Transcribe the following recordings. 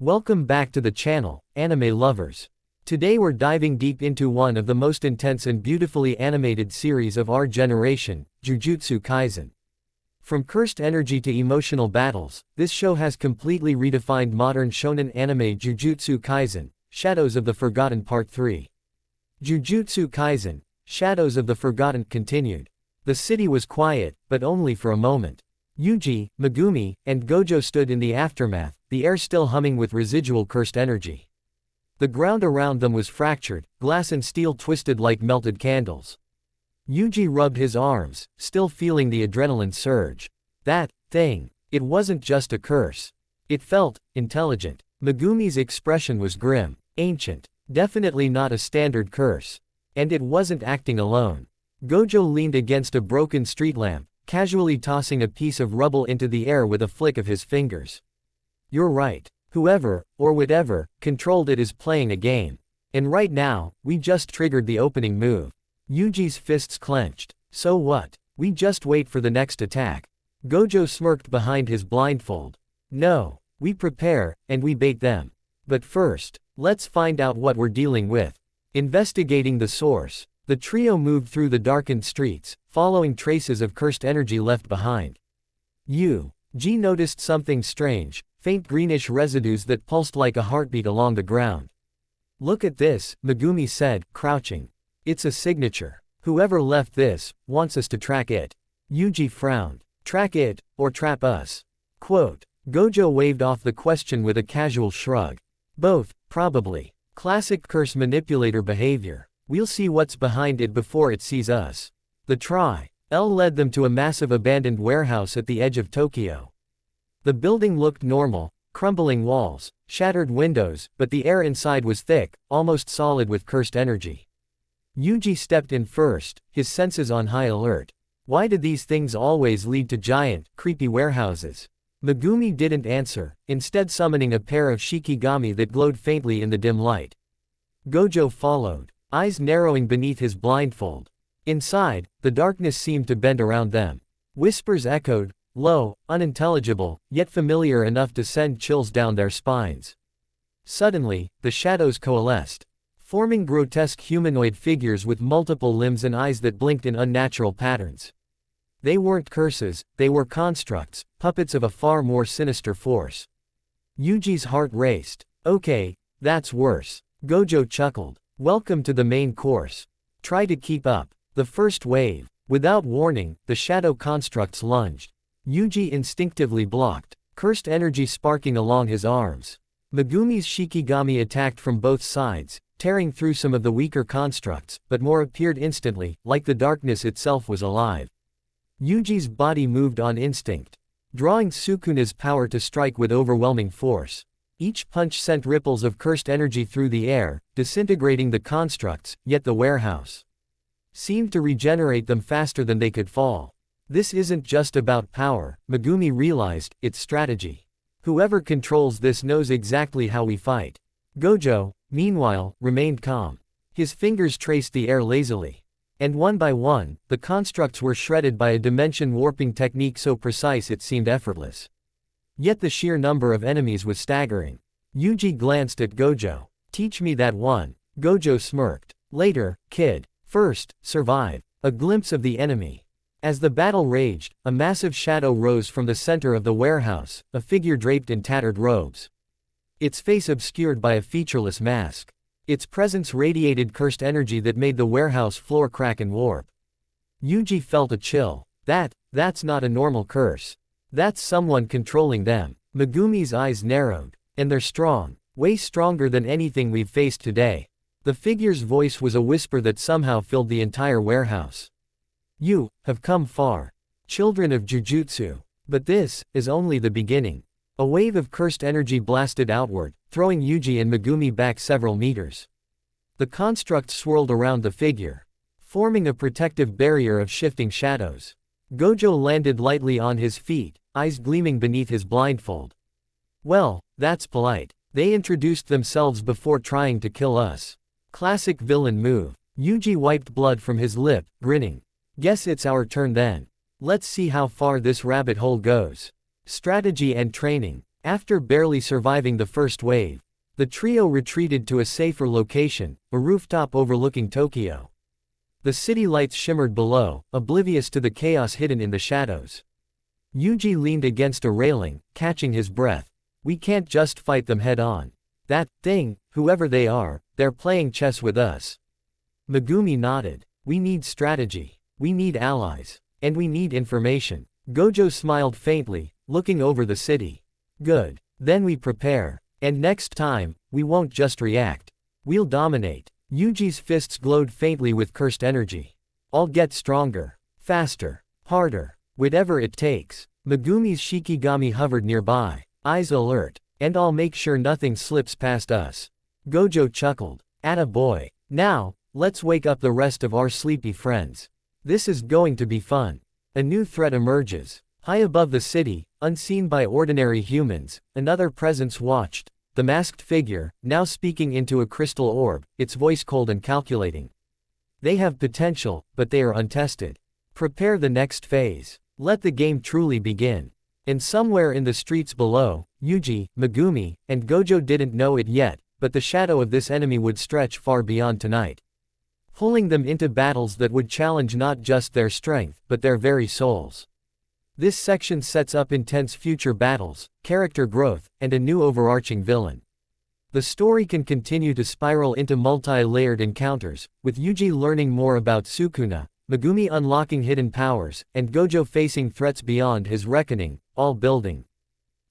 Welcome back to the channel, anime lovers. Today we're diving deep into one of the most intense and beautifully animated series of our generation, Jujutsu Kaisen. From cursed energy to emotional battles, this show has completely redefined modern shonen anime. Jujutsu Kaisen, Shadows of the Forgotten Part 3. Jujutsu Kaisen, Shadows of the Forgotten continued. The city was quiet, but only for a moment. Yuji, Megumi, and Gojo stood in the aftermath, the air still humming with residual cursed energy. The ground around them was fractured, glass and steel twisted like melted candles. Yuji rubbed his arms, still feeling the adrenaline surge. That thing, it wasn't just a curse. It felt intelligent. Megumi's expression was grim, ancient, definitely not a standard curse. And it wasn't acting alone. Gojo leaned against a broken street lamp, casually tossing a piece of rubble into the air with a flick of his fingers. You're right. Whoever, or whatever, controlled it is playing a game. And right now, we just triggered the opening move. Yuji's fists clenched. So what? We just wait for the next attack. Gojo smirked behind his blindfold. No, we prepare, and we bait them. But first, let's find out what we're dealing with. Investigating the source. The trio moved through the darkened streets, following traces of cursed energy left behind. Yuji noticed something strange, faint greenish residues that pulsed like a heartbeat along the ground. Look at this, Megumi said, crouching. It's a signature. Whoever left this, wants us to track it. Yuji frowned. Track it, or trap us? Quote. Gojo waved off the question with a casual shrug. Both, probably. Classic curse manipulator behavior. We'll see what's behind it before it sees us. The trial led them to a massive abandoned warehouse at the edge of Tokyo. The building looked normal, crumbling walls, shattered windows, but the air inside was thick, almost solid with cursed energy. Yuji stepped in first, his senses on high alert. Why did these things always lead to giant, creepy warehouses? Megumi didn't answer, instead summoning a pair of shikigami that glowed faintly in the dim light. Gojo followed, eyes narrowing beneath his blindfold. Inside, the darkness seemed to bend around them. Whispers echoed, low, unintelligible, yet familiar enough to send chills down their spines. Suddenly, the shadows coalesced, forming grotesque humanoid figures with multiple limbs and eyes that blinked in unnatural patterns. They weren't curses, they were constructs, puppets of a far more sinister force. Yuji's heart raced. Okay, that's worse. Gojo chuckled. Welcome to the main course. Try to keep up. The first wave. Without warning, the shadow constructs lunged. Yuji instinctively blocked, cursed energy sparking along his arms. Megumi's shikigami attacked from both sides, tearing through some of the weaker constructs, but more appeared instantly, like the darkness itself was alive. Yuji's body moved on instinct, drawing Sukuna's power to strike with overwhelming force. Each punch sent ripples of cursed energy through the air, disintegrating the constructs, yet the warehouse seemed to regenerate them faster than they could fall. This isn't just about power, Megumi realized, it's strategy. Whoever controls this knows exactly how we fight. Gojo, meanwhile, remained calm. His fingers traced the air lazily. And one by one, the constructs were shredded by a dimension warping technique so precise it seemed effortless. Yet the sheer number of enemies was staggering. Yuji glanced at Gojo. Teach me that one. Gojo smirked. Later, kid. First, survive. A glimpse of the enemy. As the battle raged, a massive shadow rose from the center of the warehouse, a figure draped in tattered robes. Its face obscured by a featureless mask. Its presence radiated cursed energy that made the warehouse floor crack and warp. Yuji felt a chill. That's not a normal curse. That's someone controlling them. Megumi's eyes narrowed. And they're strong. Way stronger than anything we've faced today. The figure's voice was a whisper that somehow filled the entire warehouse. You have come far, children of Jujutsu. But this is only the beginning. A wave of cursed energy blasted outward, throwing Yuji and Megumi back several meters. The construct swirled around the figure, forming a protective barrier of shifting shadows. Gojo landed lightly on his feet, eyes gleaming beneath his blindfold. Well, that's polite. They introduced themselves before trying to kill us. Classic villain move. Yuji wiped blood from his lip, grinning. Guess it's our turn then. Let's see how far this rabbit hole goes. Strategy and training. After barely surviving the first wave, the trio retreated to a safer location, a rooftop overlooking Tokyo. The city lights shimmered below, oblivious to the chaos hidden in the shadows. Yuji leaned against a railing, catching his breath. We can't just fight them head-on. That thing, whoever they are, they're playing chess with us. Megumi nodded. We need strategy. We need allies. And we need information. Gojo smiled faintly, looking over the city. Good. Then we prepare. And next time, we won't just react. We'll dominate. Yuji's fists glowed faintly with cursed energy. I'll get stronger. Faster. Harder. Whatever it takes. Megumi's Shikigami hovered nearby, eyes alert. And I'll make sure nothing slips past us. Gojo chuckled. Atta boy. Now, let's wake up the rest of our sleepy friends. This is going to be fun. A new threat emerges. High above the city, unseen by ordinary humans, another presence watched. The masked figure, now speaking into a crystal orb, its voice cold and calculating. They have potential, but they are untested. Prepare the next phase. Let the game truly begin. And somewhere in the streets below, Yuji, Megumi, and Gojo didn't know it yet, but the shadow of this enemy would stretch far beyond tonight. Pulling them into battles that would challenge not just their strength, but their very souls. This section sets up intense future battles, character growth, and a new overarching villain. The story can continue to spiral into multi-layered encounters, with Yuji learning more about Sukuna, Megumi unlocking hidden powers, and Gojo facing threats beyond his reckoning, all building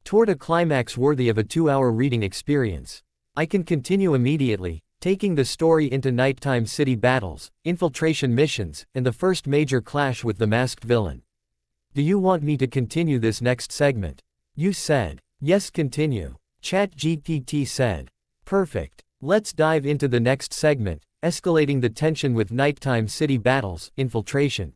toward a climax worthy of a 2-hour reading experience. I can continue immediately, taking the story into nighttime city battles, infiltration missions, and the first major clash with the masked villain. Do you want me to continue this next segment? You said. Yes, continue. ChatGPT said. Perfect. Let's dive into the next segment, escalating the tension with nighttime city battles, infiltration,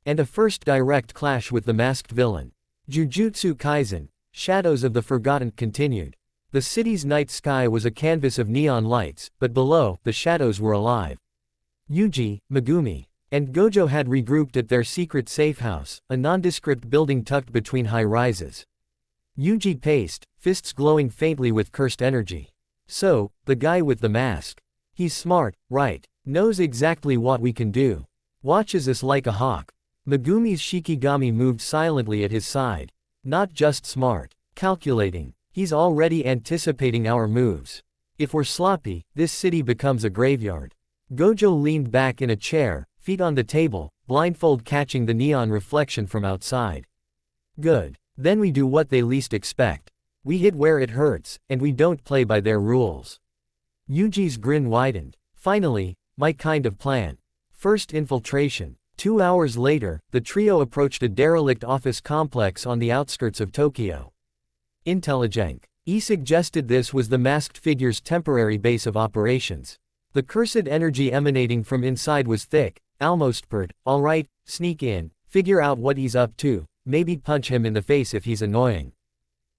and a first direct clash with the masked villain. Jujutsu Kaisen, Shadows of the Forgotten continued. The city's night sky was a canvas of neon lights, but below, the shadows were alive. Yuji, Megumi, and Gojo had regrouped at their secret safe house, a nondescript building tucked between high rises. Yuji paced, fists glowing faintly with cursed energy. So, the guy with the mask. He's smart, right? Knows exactly what we can do. Watches us like a hawk. Megumi's Shikigami moved silently at his side. Not just smart. Calculating. He's already anticipating our moves. If we're sloppy, this city becomes a graveyard. Gojo leaned back in a chair, feet on the table, blindfold catching the neon reflection from outside. Good. Then we do what they least expect. We hit where it hurts, and we don't play by their rules. Yuji's grin widened. Finally, my kind of plan. First infiltration. 2 hours later, the trio approached a derelict office complex on the outskirts of Tokyo. Intelligent. He suggested this was the masked figure's temporary base of operations. The cursed energy emanating from inside was thick, almost purred. All right, sneak in, figure out what he's up to, maybe punch him in the face if he's annoying.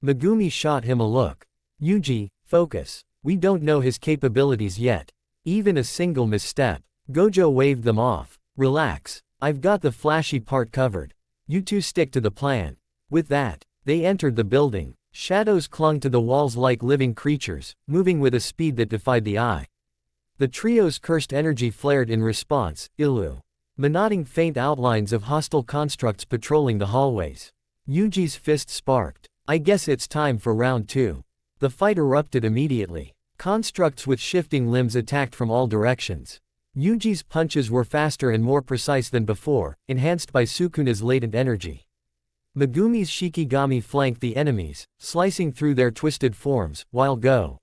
Megumi shot him a look. Yuji, focus. We don't know his capabilities yet. Even a single misstep. Gojo waved them off. Relax. I've got the flashy part covered. You two stick to the plan. With that, they entered the building. Shadows clung to the walls like living creatures, moving with a speed that defied the eye. The trio's cursed energy flared in response, illuminating faint outlines of hostile constructs patrolling the hallways. Yuji's fist sparked. I guess it's time for round 2. The fight erupted immediately. Constructs with shifting limbs attacked from all directions. Yuji's punches were faster and more precise than before, enhanced by Sukuna's latent energy. Megumi's Shikigami flanked the enemies, slicing through their twisted forms, while Gojo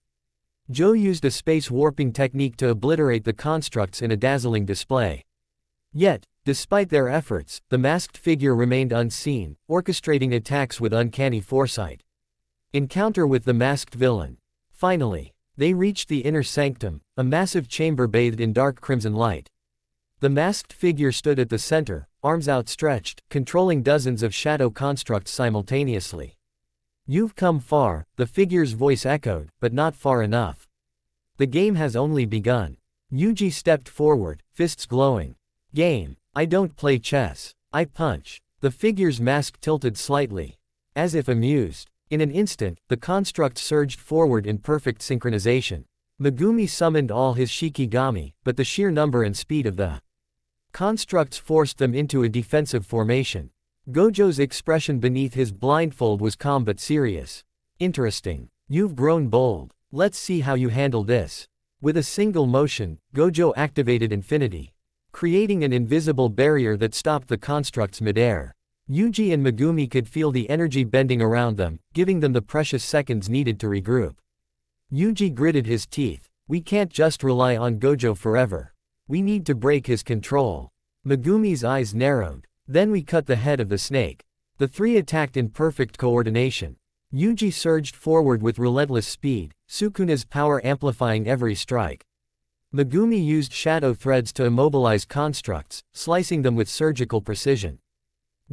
used a space warping technique to obliterate the constructs in a dazzling display. Yet, despite their efforts, the masked figure remained unseen, orchestrating attacks with uncanny foresight. Encounter with the masked villain. Finally, they reached the inner sanctum, a massive chamber bathed in dark crimson light. The masked figure stood at the center, arms outstretched, controlling dozens of shadow constructs simultaneously. You've come far, the figure's voice echoed, but not far enough. The game has only begun. Yuji stepped forward, fists glowing. Game. I don't play chess. I punch. The figure's mask tilted slightly. As if amused. In an instant, the construct surged forward in perfect synchronization. Megumi summoned all his Shikigami, but the sheer number and speed of the constructs forced them into a defensive formation. Gojo's expression beneath his blindfold was calm but serious. Interesting. You've grown bold. Let's see how you handle this. With a single motion, Gojo activated Infinity, creating an invisible barrier that stopped the constructs midair. Yuji and Megumi could feel the energy bending around them, giving them the precious seconds needed to regroup. Yuji gritted his teeth. We can't just rely on Gojo forever. We need to break his control. Megumi's eyes narrowed. Then we cut the head of the snake. The three attacked in perfect coordination. Yuji surged forward with relentless speed, Sukuna's power amplifying every strike. Megumi used shadow threads to immobilize constructs, slicing them with surgical precision.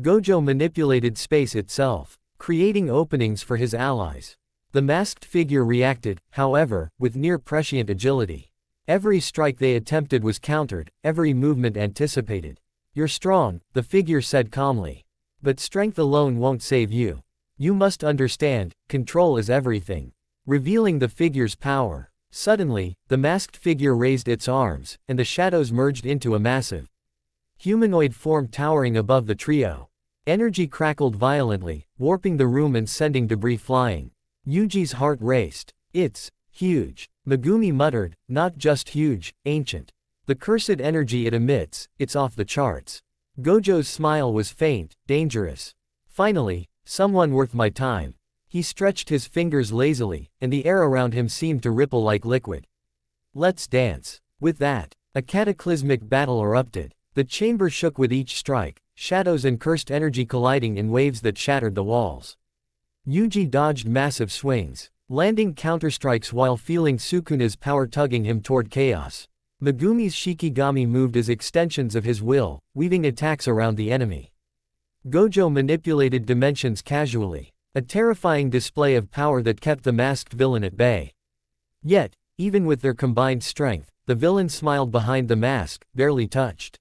Gojo manipulated space itself, creating openings for his allies. The masked figure reacted, however, with near-prescient agility. Every strike they attempted was countered, every movement anticipated. You're strong, the figure said calmly. But strength alone won't save you. You must understand, control is everything. Revealing the figure's power. Suddenly, the masked figure raised its arms, and the shadows merged into a massive humanoid form towering above the trio. Energy crackled violently, warping the room and sending debris flying. Yuji's heart raced. It's huge. Megumi muttered, not just huge, ancient. The cursed energy it emits, it's off the charts. Gojo's smile was faint, dangerous. Finally, someone worth my time. He stretched his fingers lazily, and the air around him seemed to ripple like liquid. Let's dance. With that, a cataclysmic battle erupted. The chamber shook with each strike, shadows and cursed energy colliding in waves that shattered the walls. Yuji dodged massive swings, landing counterstrikes while feeling Sukuna's power tugging him toward chaos. Megumi's Shikigami moved as extensions of his will, weaving attacks around the enemy. Gojo manipulated dimensions casually, a terrifying display of power that kept the masked villain at bay. Yet, even with their combined strength, the villain smiled behind the mask, barely touched.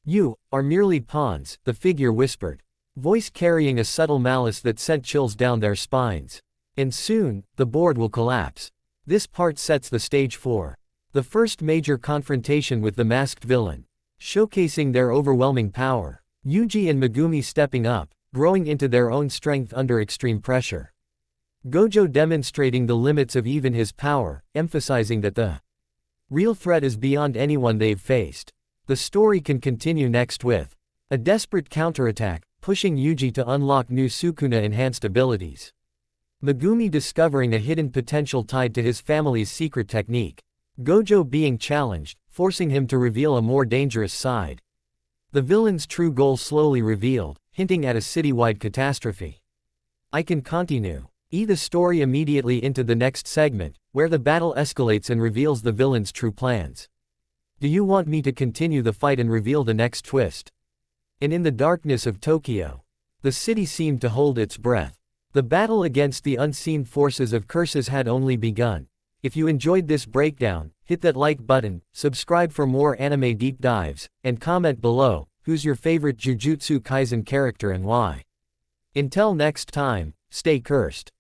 You are merely pawns, the figure whispered, voice carrying a subtle malice that sent chills down their spines. And soon, the board will collapse. This part sets the stage for the first major confrontation with the masked villain, showcasing their overwhelming power. Yuji and Megumi stepping up, growing into their own strength under extreme pressure. Gojo demonstrating the limits of even his power, emphasizing that the real threat is beyond anyone they've faced. The story can continue next with a desperate counterattack, pushing Yuji to unlock new Sukuna-enhanced abilities. Megumi discovering a hidden potential tied to his family's secret technique. Gojo being challenged, forcing him to reveal a more dangerous side. The villain's true goal slowly revealed, hinting at a citywide catastrophe. I can continue. The story immediately into the next segment, where the battle escalates and reveals the villain's true plans. Do you want me to continue the fight and reveal the next twist? And in the darkness of Tokyo, the city seemed to hold its breath. The battle against the unseen forces of curses had only begun. If you enjoyed this breakdown, hit that like button, subscribe for more anime deep dives, and comment below, who's your favorite Jujutsu Kaisen character and why. Until next time, stay cursed.